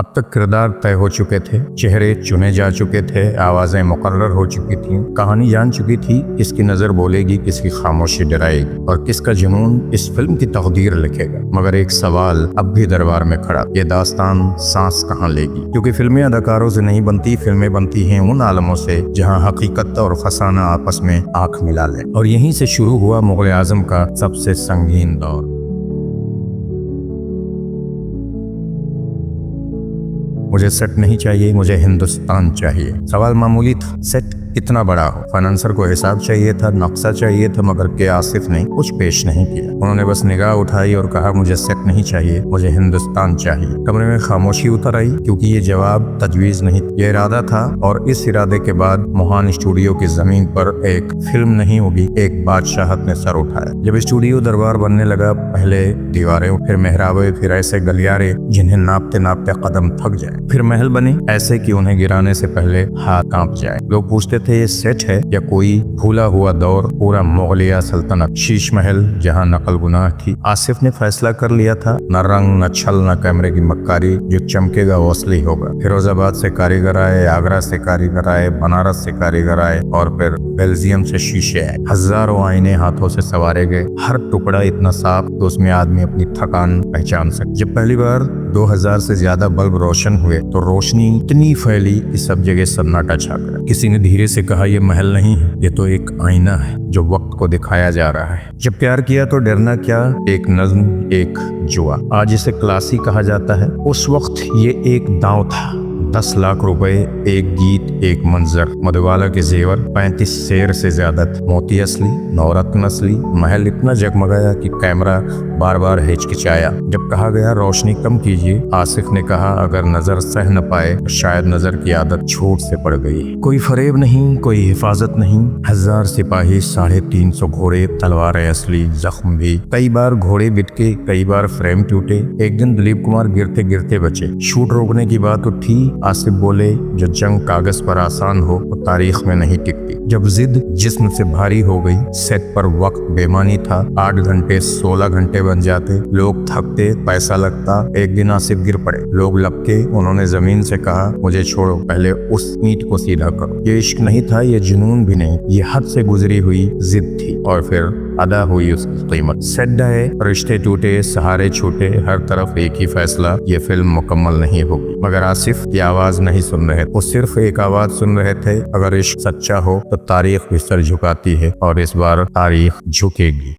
अब तक किरदार तय हो चुके थे, चेहरे चुने जा चुके थे, आवाजें मुकर्रर हो चुकी थी, कहानी जान चुकी थी किसकी नजर बोलेगी, किसकी खामोशी डराएगी और किसका जुनून इस फिल्म की तकदीर लिखेगा। मगर एक सवाल अब भी दरबार में खड़ा, ये दास्तान सांस कहाँ लेगी? क्योंकि फिल्में अदाकारों से नहीं बनती, फिल्में बनती हैं उन आलमों से जहाँ हकीकत और फसाना आपस में आंख मिला ले। और यहीं से शुरू हुआ मुगल आजम का सबसे संगीन दौर। मुझे सेट नहीं चाहिए, मुझे हिंदुस्तान चाहिए। सवाल मामूली था, सेट कितना बड़ा हो। फाइनेंसर को हिसाब चाहिए था, नक्शा चाहिए था, मगर के आसिफ ने कुछ पेश नहीं किया। उन्होंने बस निगाह उठाई और कहा, मुझे सेट नहीं चाहिए, मुझे हिंदुस्तान चाहिए। कमरे में खामोशी उतर आई, क्योंकि ये जवाब तजवीज नहीं, ये इरादा था। और इस इरादे के बाद मोहान स्टूडियो की जमीन पर एक फिल्म नहीं होगी, एक बादशाहत ने सर उठाया। जब स्टूडियो दरबार बनने लगा, पहले दीवारें, फिर मेहराबे, फिर ऐसे गलियारे जिन्हें नापते नापते कदम थक जाए, फिर महल बने ऐसे कि उन्हें गिराने से पहले हाथ कांप जाए। लोग पूछते थे, ये सेट है या कोई भूला हुआ दौर, पूरा मुगलिया सल्तनत, शीश महल जहां नकल गुनाह थी। आसिफ ने फैसला कर लिया था, न रंग, न छल, न कैमरे की मक्कारी, जो चमकेगा वो असली होगा। फिरोजाबाद से कारीगर आए, आगरा से कारीगर आए, बनारस से कारीगर आए और फिर बेल्जियम से शीशे आए। हजारों आईने हाथों से सवारे गए, हर टुकड़ा इतना साफ तो उसमें आदमी अपनी थकान पहचान सके। जब पहली बार 2000 से ज्यादा बल्ब रोशन हुए तो रोशनी इतनी फैली कि सब जगह सन्नाटा छा गया। किसी ने धीरे से कहा, ये महल नहीं है, ये तो एक आईना है जो वक्त को दिखाया जा रहा है। जब प्यार किया तो डरना क्या, एक नज्म, एक जुआ। आज इसे क्लासी कहा जाता है, उस वक्त ये एक दांव था। 10 लाख रुपए, एक गीत, एक मंजर, मधुबाला के जेवर, 35 शेर से ज्यादा थे, मोती असली, नवरत्न असली। महल इतना जगमगाया कि कैमरा बार बार हिचकिचाया। जब कहा गया रोशनी कम कीजिए, आसिफ ने कहा, अगर नजर सह न पाए तो शायद नजर की आदत छूट से पड़ गई। कोई फरेब नहीं, कोई हिफाजत नहीं, 1000 सिपाही, 350 घोड़े, तलवारें असली, जख्म भी। कई बार घोड़े बिटके, कई बार फ्रेम टूटे। एक दिन दिलीप कुमार गिरते गिरते बचे। शूट रोकने की बात उठी, आसिफ बोले, जो जंग कागज पर आसान हो वो तारीख में नहीं टिकती। जब जिद जिस्म से भारी हो गई, सेट पर वक्त बेमानी था। 8 घंटे 16 घंटे बन जाते, लोग थकते, पैसा लगता। एक दिन आसिफ गिर पड़े, लोग लपके। उन्होंने जमीन से कहा, मुझे छोड़ो, पहले उस ईंट को सीधा करो। ये इश्क नहीं था, ये जुनून भी नहीं, ये हद से गुजरी हुई जिद थी। और फिर अदा हुई उसकी कीमत। सेट ढहे, रिश्ते टूटे, सहारे छूटे, हर तरफ एक ही फैसला, ये फिल्म मुकम्मल नहीं होगी। मगर आसिफ ये आवाज नहीं सुन रहे, वो सिर्फ एक आवाज सुन रहे थे, अगर इश्क सच्चा हो तो तारीख भी सर झुकाती है और इस बार तारीख झुकेगी।